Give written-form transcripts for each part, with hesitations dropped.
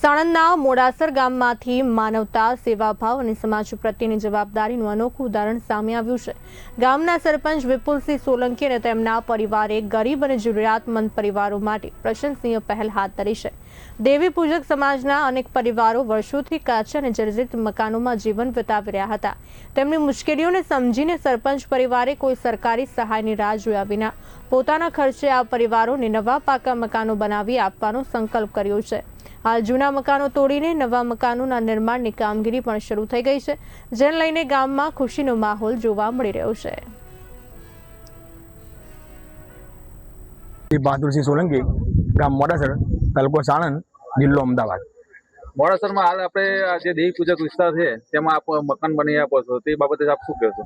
સાણંદના મોડાસર ગામમાંથી માનવતા, સેવાભાવ અને સમાજ પ્રત્યેની જવાબદારીનું અનોખું ઉદાહરણ સામે આવ્યું છે। ગામના સરપંચ વિપુલસિંહ સોલંકી અને તેમના પરિવારે ગરીબ અને જરૂરિયાતમંદ પરિવારો માટે પ્રશંસનીય પહેલ હાથ ધરી છે। દેવી પૂજક સમાજના અનેક પરિવારો વર્ષોથી કાચા અને જર્જરિત મકાનોમાં જીવન વિતાવી રહ્યા હતા। તેમની મુશ્કેલીઓને સમજીને સરપંચ પરિવારે કોઈ સરકારી સહાયની રાહ જોયા વિના પોતાના ખર્ચે આ પરિવારોને નવા પાકા મકાનો બનાવી આપવાનો સંકલ્પ કર્યો છે। હાલ જૂના મકાનો તોડીને નવા મકાનોના નિર્માણની કામગીરી પણ શરૂ થઈ ગઈ છે, જેને લઈને ગામમાં ખુશીનો માહોલ જોવા મળી રહ્યો છે। બહાદુરસિંહ સોલંકી, ગામ મોડાસર, તાલુકો સાણંદ, જિલ્લો અમદાવાદ। મોડાસરમાં હાલ આપણે જે દેવી પૂજક વિસ્તાર છે તેમાં આપ મકાન બનાવી આપો છો, તે બાબતે આપ શું કહેશો?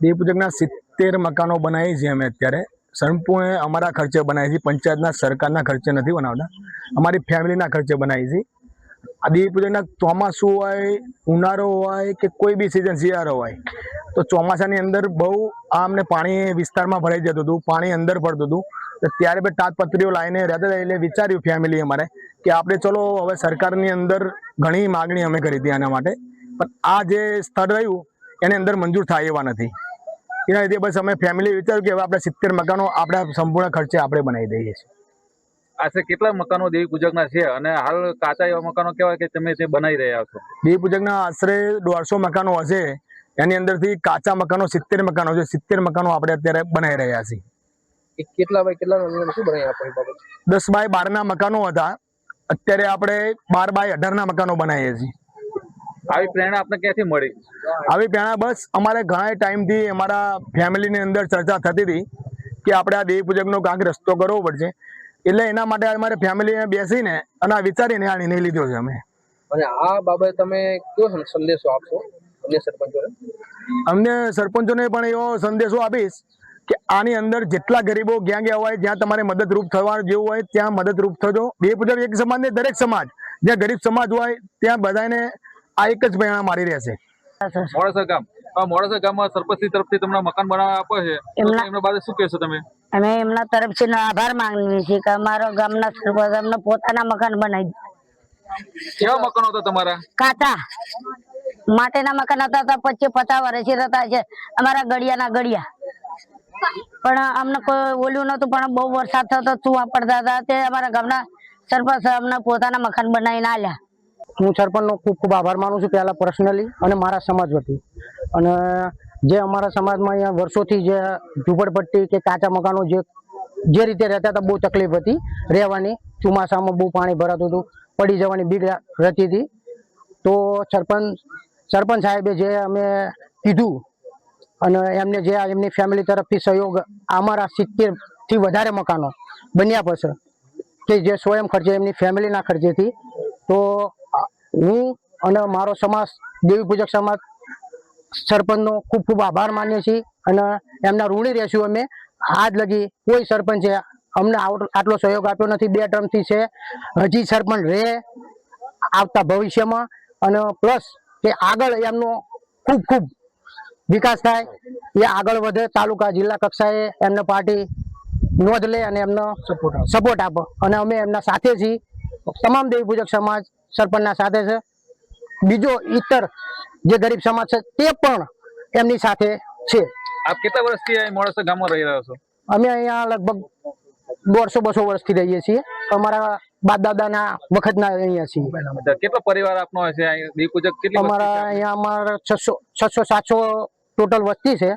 દેવી પૂજકના 70 મકાનો બનાવી છે અમે અત્યારે। સંપૂર્ણ અમારા ખર્ચે બનાવી છે, પંચાયતના સરકારના ખર્ચે નથી બનાવતા, અમારી ફેમિલીના ખર્ચે બનાવી છે। આ દેવી પૂજકના ચોમાસું હોય, ઉનાળો હોય કે કોઈ બી સિઝન શિયાળો હોય, તો ચોમાસાની અંદર બહુ અમને પાણી વિસ્તારમાં ભરાઈ જતું હતું, પાણી અંદર પડતું હતું, તો ત્યારે બી તાડપત્રીઓ લાવીને રહેતા હતા। એટલે વિચાર્યું ફેમિલી અમારે કે આપણે ચલો હવે સરકારની અંદર ઘણી માગણી અમે કરી હતી આના માટે, પણ આ જે સ્થળ રહ્યું એની અંદર મંજૂર થાય એવા નથી। એના લીધે બસ અમે ફેમિલી વિચાર્યું કે હવે આપણે 70 મકાનો આપણા સંપૂર્ણ ખર્ચે આપણે બનાવી દઈએ છીએ। આશરે કેટલા મકાનો દેવી પૂજકના છે અને હાલ કાચા એવા મકાનો કેવાય કે તમે તે બનાવી રહ્યા છો? દેવી પૂજકના આશરે 150 મકાનો હશે, એની અંદરથી કાચા મકાનો 70 મકાનો છે। 70 મકાનો આપણે અત્યારે બનાવી રહ્યા છીએ। કેટલા બાય કેટલા શું બનાવી આપો? 10 બાય 12 મકાનો હતા, અત્યારે આપણે 12 બાય 18 મકાનો બનાવીએ છીએ। આવી પ્રેરણા આપને ક્યાંથી મળી? આવી પ્રેરણા બસ અમારે ઘણા ટાઈમથી અમારા ફેમિલીની અંદર ચર્ચા થતી હતી કે આપણે આ દેવી પૂજકનો કાંઈક રસ્તો કરવો પડશે, એટલે એના માટે અમારે ફેમિલીને બેસીને અને વિચારીને આ નિર્ણય લીધો છે અમે। અને આ બાબતે તમે કયો સંદેશો આપશો અન્ય સરપંચોને? અમને સરપંચોને પણ એવો સંદેશો આપીશ કે આની અંદર જેટલા ગરીબો જ્યાં ગયા હોય, જ્યાં તમારે મદદરૂપ થવા જેવું હોય ત્યાં મદદરૂપ થજો। દેવી પૂજક એક સમાજ ને દરેક સમાજ, જ્યાં ગરીબ સમાજ હોય ત્યાં બધાને આ એક જ પ્રેરણા મારી રહેશે। મોડાસર ગામમાં સરપંચ તરફથી તમને મકાન બનાવવા આપે છે, એમના બાબતે શું કહેશો તમે? અમે એમના તરફથી આભાર માંગીએ છીએ કે અમારા ગામના સરપંચ અમને પોતાના મકાન બનાવી દે। કેવા મકાનો હતા તમારા? કાચા માટેના મકાન હતા, 25-50 વર્ષથી રહેતા છે અમારા ગળિયાના ગળિયા, પણ અમને કોઈ ઓલું નતું, પણ બહુ વરસાદ થતો ચૂવા પડતા હતા, તે અમારા ગામના સરપંચ અમને પોતાના મકાન બનાવીને આલ્યા। હું સરપંચનો ખૂબ ખૂબ આભાર માનું છું, પહેલા પર્સનલી અને મારા સમાજ વતી। અને જે અમારા સમાજમાં અહીંયા વર્ષોથી જે ઝૂંપડપટ્ટી કે કાચા મકાનો જે રીતે રહેતા હતા, બહુ તકલીફ હતી રહેવાની, ચોમાસામાં બહુ પાણી ભરાતું હતું, પડી જવાની બીક રહેતી હતી। તો સરપંચ સાહેબે જે અમે કીધું અને એમને જે એમની ફેમિલી તરફથી સહયોગ, અમારા 70થી વધારે મકાનો બન્યા પછી કે જે સ્વયં ખર્ચે એમની ફેમિલીના ખર્ચેથી, તો હું અને મારો સમાજ દેવી પૂજક સમાજ સરપંચનો ખૂબ ખૂબ આભાર માનીએ છીએ અને એમના ઋણી રહેશું અમે। આજ લગી કોઈ સરપંચે અમને આટલો સહયોગ આપ્યો નથી, 2 ટર્મથી છે, હજી સરપંચ રહે આવતા ભવિષ્યમાં, અને પ્લસ કે આગળ એમનો ખૂબ ખૂબ વિકાસ થાય, એ આગળ વધે, તાલુકા જિલ્લા કક્ષાએ એમને પાર્ટી નોંધ લે અને એમનો સપોર્ટ આપે, અને અમે એમના સાથે છીએ। તમામ દેવી પૂજક સમાજ સરપંચના સાથે છે, બીજો ઇતર જે ગરીબ સમાજ છે તે પણ એમની સાથે છે। આપ કેટલા વર્ષથી મોડાસર ગામમાં રહી રહ્યા છો? અમે અહીંયા લગભગ 150-200 વર્ષથી રહીએ છીએ, અમારા બાપ દાદાના વખતના અહીંયા છીએ। કેટલો પરિવાર આપનો હશે દેવી પૂજક? કેટલી અમારા અહીંયા 600-700 ટોટલ વસ્તી છે,